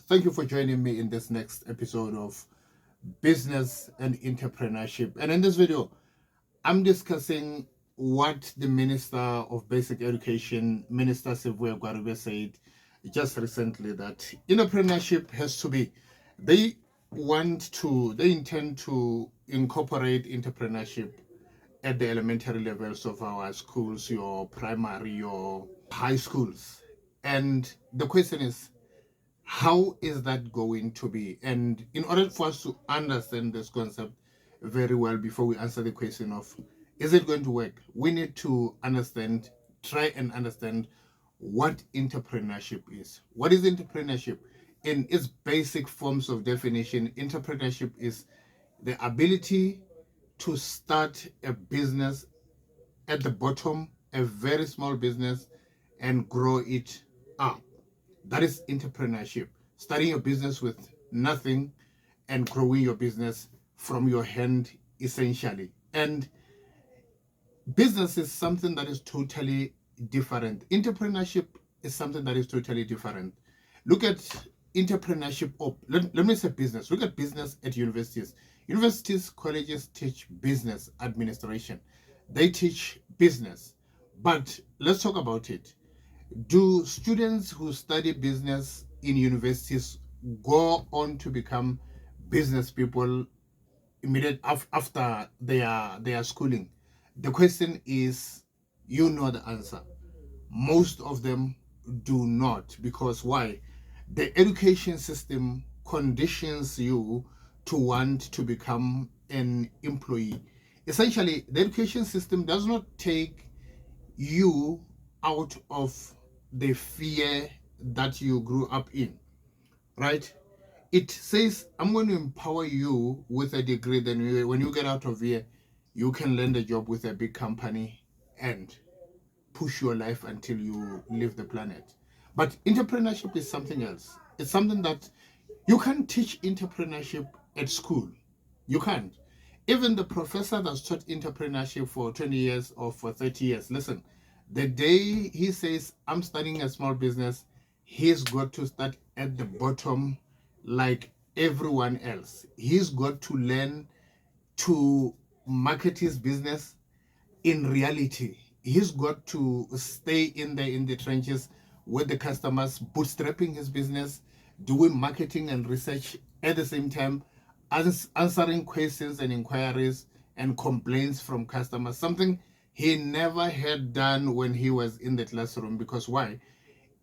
Thank you for joining me in this next episode of Business and Entrepreneurship. And in this video, I'm discussing what the Minister of Basic Education, Minister Sivuya Gwarube, said just recently, that entrepreneurship has to be, they intend to incorporate entrepreneurship at the elementary levels of our schools, your primary, your high schools. And the question is, how is that going to be? And in order for us to understand this concept very well before we answer the question of is it going to work, we need to try and understand what entrepreneurship is. What is entrepreneurship? In its basic forms of definition, entrepreneurship is the ability to start a business at the bottom, a very small business, and grow it up. That is entrepreneurship. Starting your business with nothing and growing your business from your hand, essentially. And business is something that is totally different. Entrepreneurship is something that is totally different. Look at entrepreneurship. Let me say business. Look at business at universities. Universities, colleges teach business administration. They teach business. But let's talk about it. Do students who study business in universities go on to become business people immediately after their schooling? The question is, you know the answer. Most of them do not. Because why? The education system conditions you to want to become an employee. Essentially, the education system does not take you out of the fear that you grew up in, right? It says, I'm going to empower you with a degree, then when you get out of here, you can land a job with a big company and push your life until you leave the planet. But entrepreneurship is something else. It's something that you can't teach entrepreneurship at school. You can't. Even the professor that's taught entrepreneurship for 20 years or for 30 years, listen, the day he says, I'm starting a small business, he's got to start at the bottom like everyone else. He's got to learn to market his business in reality. He's got to stay in the trenches with the customers, bootstrapping his business, doing marketing and research at the same time, answering questions and inquiries and complaints from customers, something he never had done when he was in the classroom. Because why?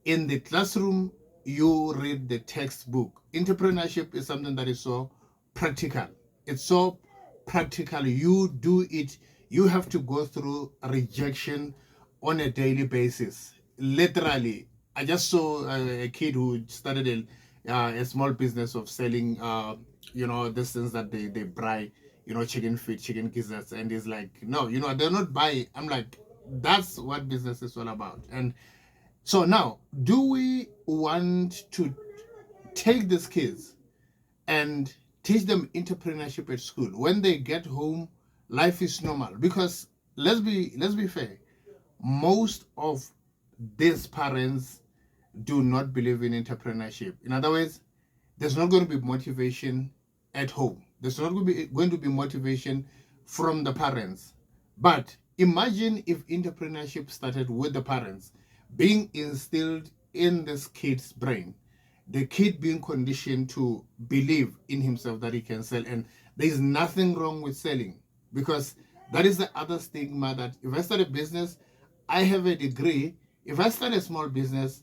In the classroom, you read the textbook. Entrepreneurship is something that is so practical. It's so practical. You do it. You have to go through rejection on a daily basis. Literally, I just saw a kid who started a small business of selling, these things that they buy, chicken feet, chicken gizzards, and he's like, no, they're not buying. I'm like, that's what business is all about. And so now, do we want to take these kids and teach them entrepreneurship at school? When they get home, life is normal. Because let's be fair, most of these parents do not believe in entrepreneurship. In other words, there's not going to be motivation at home. There's not going to be motivation from the parents. But imagine if entrepreneurship started with the parents being instilled in this kid's brain, the kid being conditioned to believe in himself that he can sell. And there's nothing wrong with selling, because that is the other stigma, that if I start a business, I have a degree. If I start a small business,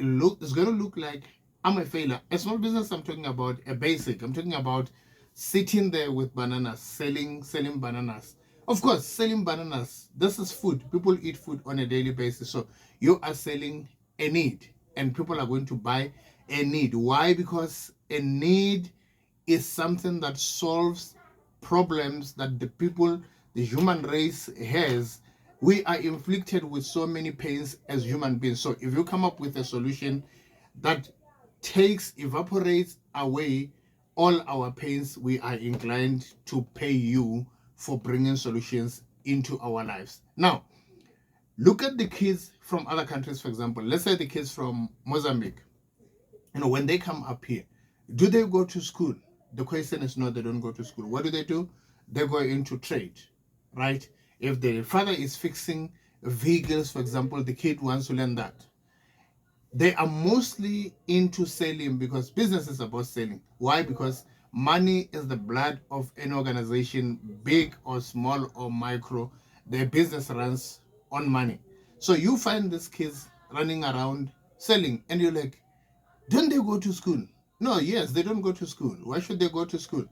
it's going to look like I'm a failure. A small business, I'm talking about a basic. I'm talking about sitting there with bananas, selling bananas. Of course, selling bananas, this is food. People eat food on a daily basis. So you are selling a need, and people are going to buy a need. Why? Because a need is something that solves problems that the human race has. We are inflicted with so many pains as human beings. So if you come up with a solution that evaporates away all our pains, we are inclined to pay you for bringing solutions into our lives. Now, look at the kids from other countries, for example. Let's say the kids from Mozambique. when they come up here, do they go to school? The question is no, they don't go to school. What do? They go into trade, right? If the father is fixing vehicles, for example, the kid wants to learn that. They are mostly into selling because business is about selling. Why? Because money is the blood of any organization, big or small or micro. Their business runs on money. So you find these kids running around selling, and you're like, don't they go to school? No, yes, they don't go to school. Why should they go to school?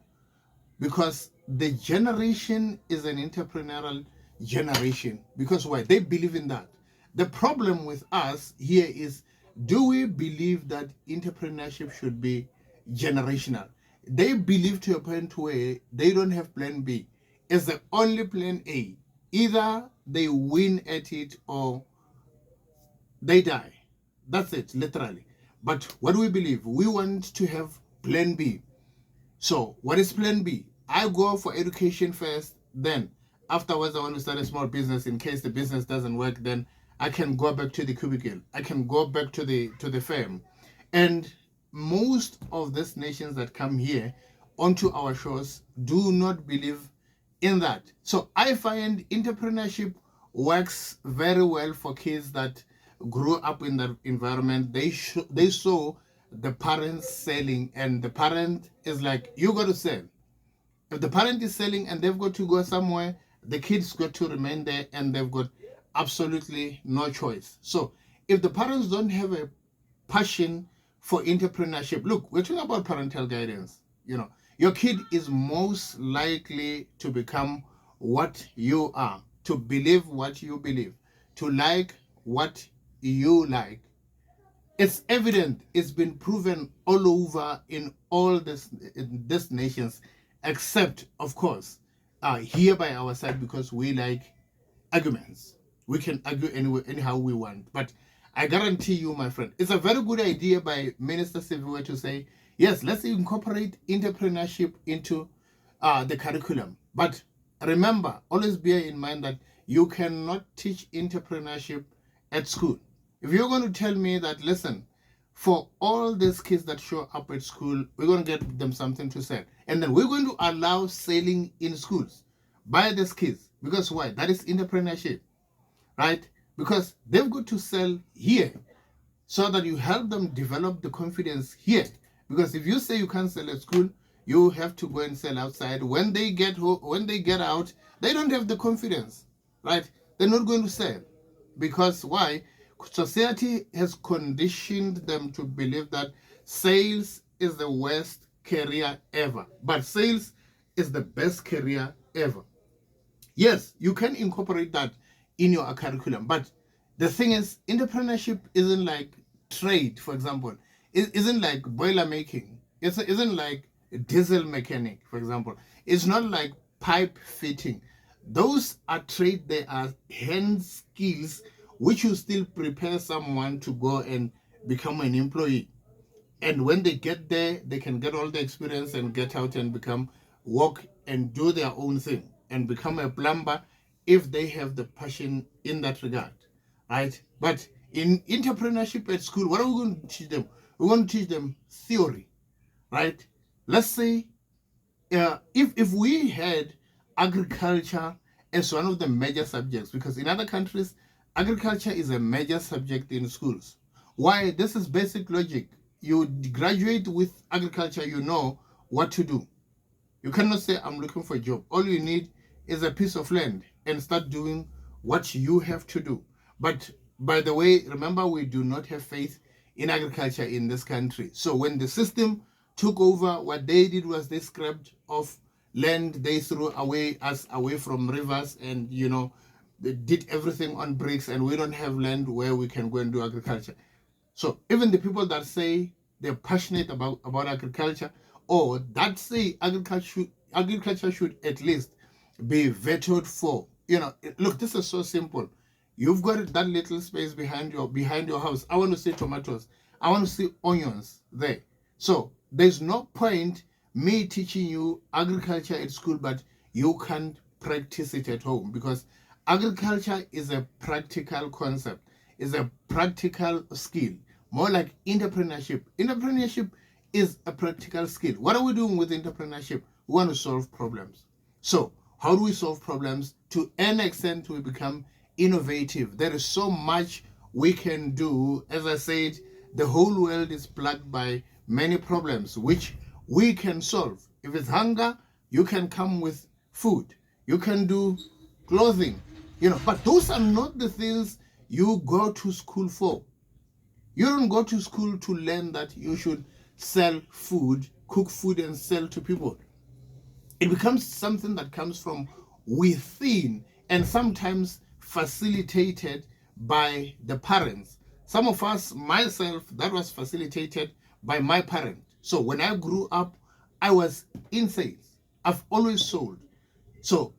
Because the generation is an entrepreneurial generation. Because why? They believe in that. The problem with us here is, do we believe that entrepreneurship should be generational? They believe to a point where they don't have plan B. It's the only plan A. Either they win at it or they die. That's it, literally. But what do we believe? We want to have plan B. So what is plan B? I go for education first, then afterwards I want to start a small business. In case the business doesn't work, then I can go back to the cubicle. I can go back to the firm. And most of these nations that come here onto our shores do not believe in that. So I find entrepreneurship works very well for kids that grew up in that environment. They saw the parents selling, and the parent is like, you got to sell. If the parent is selling and they've got to go somewhere, the kids got to remain there, and they've got absolutely no choice. So if the parents don't have a passion for entrepreneurship, look, we're talking about parental guidance. Your kid is most likely to become what you are, to believe what you believe, to like what you like. It's evident. It's been proven all over in all these nations, except, of course, here by our side, because we like arguments. We can argue anyhow we want. But I guarantee you, my friend, it's a very good idea by Minister Siviwe to say, yes, let's incorporate entrepreneurship into the curriculum. But remember, always bear in mind that you cannot teach entrepreneurship at school. If you're going to tell me that, listen, for all these kids that show up at school, we're going to get them something to sell, and then we're going to allow selling in schools by these kids, because why? That is entrepreneurship, right? Because they've got to sell here, so that you help them develop the confidence here. Because if you say you can't sell at school, you have to go and sell outside. When they get out, they don't have the confidence, right? They're not going to sell. Because why? Society has conditioned them to believe that sales is the worst career ever, but sales is the best career ever. Yes, you can incorporate that in your curriculum, but the thing is, entrepreneurship isn't like trade, for example. It isn't like boiler making. It isn't like diesel mechanic, for example. It's not like pipe fitting. Those are trade. They are hand skills which will still prepare someone to go and become an employee. And when they get there, they can get all the experience and get out and work and do their own thing and become a plumber if they have the passion in that regard, right? But in entrepreneurship at school, what are we going to teach them? We're going to teach them theory, right? Let's say if we had agriculture as one of the major subjects, because in other countries, agriculture is a major subject in schools. Why? This is basic logic. You graduate with agriculture, you know what to do. You cannot say, I'm looking for a job. All you need is a piece of land and start doing what you have to do. But by the way, remember, we do not have faith in agriculture in this country. So when the system took over, what they did was they scrapped off land, they threw us away from rivers, and they did everything on bricks, and we don't have land where we can go and do agriculture. So even the people that say they're passionate about agriculture, or that say agriculture should at least be vetoed for, look, this is so simple. You've got that little space behind your house. I want to see tomatoes. I want to see onions there. So there's no point me teaching you agriculture at school, but you can't practice it at home, because agriculture is a practical concept, is a practical skill. more like entrepreneurship. Entrepreneurship is a practical skill. What are we doing with entrepreneurship? We want to solve problems. So how do we solve problems? To an extent, we become innovative. There is so much we can do. As I said, the whole world is plagued by many problems which we can solve. If it's hunger, you can come with food. You can do clothing, but those are not the things you go to school for. You don't go to school to learn that you should sell food, cook food and sell to people. It becomes something that comes from within and sometimes facilitated by the parents. Some of us, myself, that was facilitated by my parent. So when I grew up, I was in sales. I've always sold. So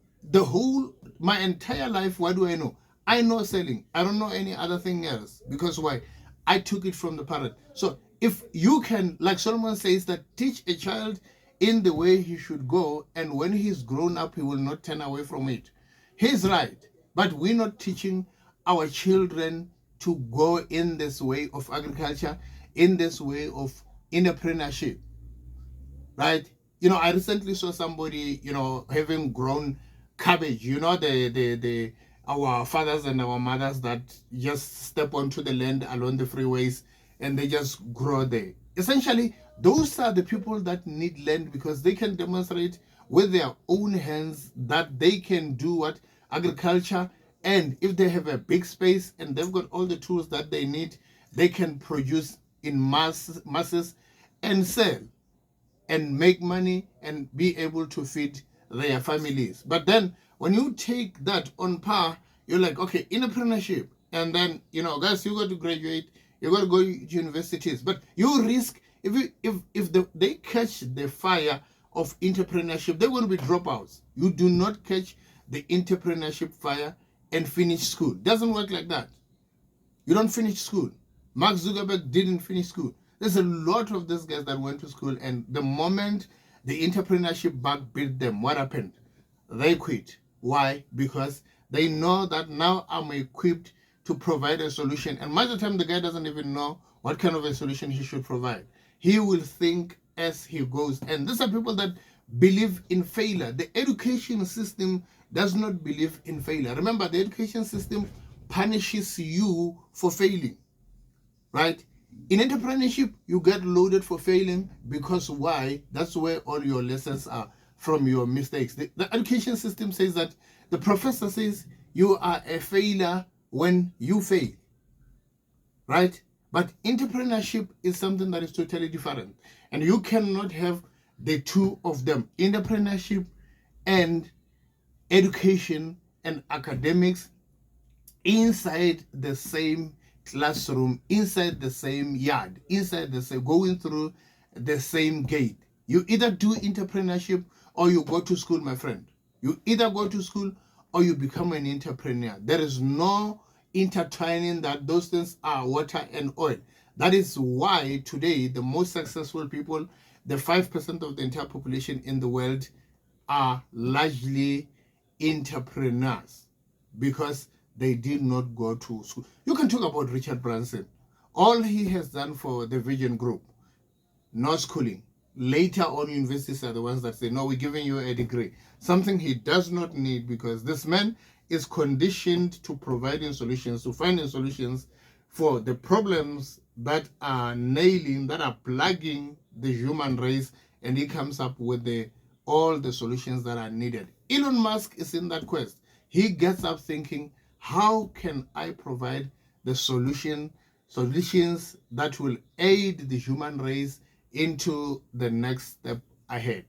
my entire life, what do I know? I know selling. I don't know any other thing else. Because why? I took it from the parent. So if you can, like Solomon says, that teach a child in the way he should go, and when he's grown up, he will not turn away from it. He's right. But we're not teaching our children to go in this way of agriculture, in this way of entrepreneurship. Right? I recently saw somebody, having grown cabbage, our fathers and our mothers that just step onto the land along the freeways and they just grow there. Essentially, those are the people that need land because they can demonstrate with their own hands that they can do what agriculture, and if they have a big space and they've got all the tools that they need, they can produce in masses and sell and make money and be able to feed their families. But then when you take that on par, you're like, okay, entrepreneurship. And then, guys, you got to graduate, you got to go to universities. But you risk, if they catch the fire of entrepreneurship, they're going to be dropouts. You do not catch the entrepreneurship fire and finish school. Doesn't work like that. You don't finish school. Mark Zuckerberg didn't finish school. There's a lot of these guys that went to school, and the moment the entrepreneurship bug bit them, what happened? They quit. Why? Because they know that now I'm equipped to provide a solution. And most of the time, the guy doesn't even know what kind of a solution he should provide. He will think as he goes. And these are people that believe in failure. The education system does not believe in failure. Remember, the education system punishes you for failing, right? In entrepreneurship, you get loaded for failing because why? That's where all your lessons are from your mistakes. The education system says that the professor says you are a failure when you fail, right? But entrepreneurship is something that is totally different. And you cannot have the two of them, entrepreneurship and education and academics, inside the same classroom, inside the same yard, inside the same, going through the same gate. You either do entrepreneurship or you go to school, my friend. You either go to school or you become an entrepreneur. There is no intertwining that those things are water and oil. That is why today the most successful people, the 5% of the entire population in the world, are largely entrepreneurs because they did not go to school. You can talk about Richard Branson. All he has done for the Vision Group, no schooling. Later on, universities are the ones that say, no, we're giving you a degree. Something he does not need because this man is conditioned to providing solutions, to finding solutions for the problems that are nailing, that are plaguing the human race, and he comes up with all the solutions that are needed. Elon Musk is in that quest. He gets up thinking, how can I provide the solutions that will aid the human race into the next step ahead?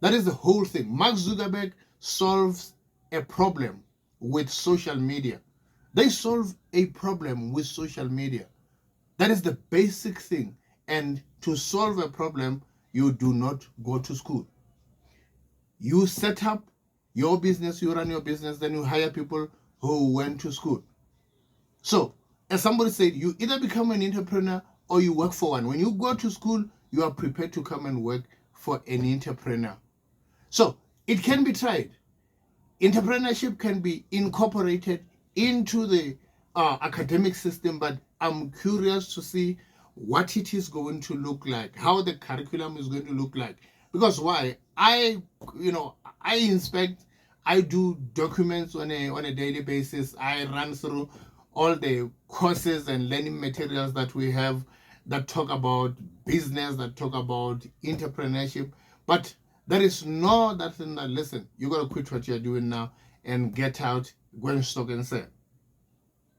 That is the whole thing. Mark Zuckerberg solves a problem with social media. They solve a problem with social media. That is the basic thing. And to solve a problem, you do not go to school. You set up your business, you run your business, then you hire people who went to school. So, as somebody said, you either become an entrepreneur or you work for one. When you go to school, you are prepared to come and work for an entrepreneur. So, it can be tried. Entrepreneurship can be incorporated into the academic system, but I'm curious to see what it is going to look like, how the curriculum is going to look like. Because why? I inspect, I do documents on a daily basis. I run through all the courses and learning materials that we have that talk about business, that talk about entrepreneurship. But there is no that thing that, listen, you got to quit what you're doing now and get out, go and stock and sell.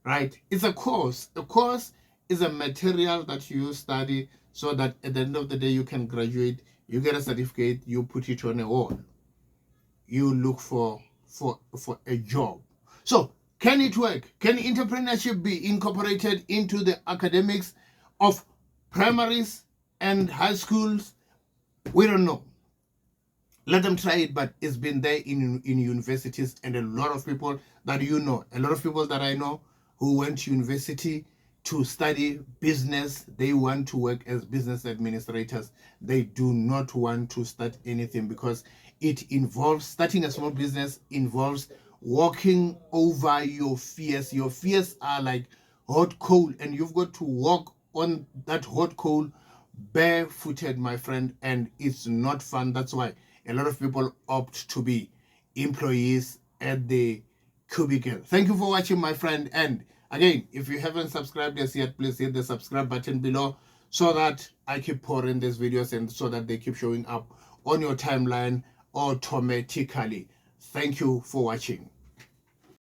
Right? It's a course. A course is a material that you study so that at the end of the day you can graduate, you get a certificate, you put it on a wall. You look for a job. So can it work? Can entrepreneurship be incorporated into the academics of primaries and high schools? We don't know. Let them try it, but it's been there in universities, and a lot of people that a lot of people that I know who went to university to study business, they want to work as business administrators. They do not want to start anything because it involves, starting a small business involves walking over your fears. Your fears are like hot coal, and you've got to walk on that hot coal barefooted, my friend, and it's not fun. That's why a lot of people opt to be employees at the cubicle. Thank you for watching, my friend. And again, if you haven't subscribed as yet, please hit the subscribe button below so that I keep pouring these videos and so that they keep showing up on your timeline automatically. Thank you for watching.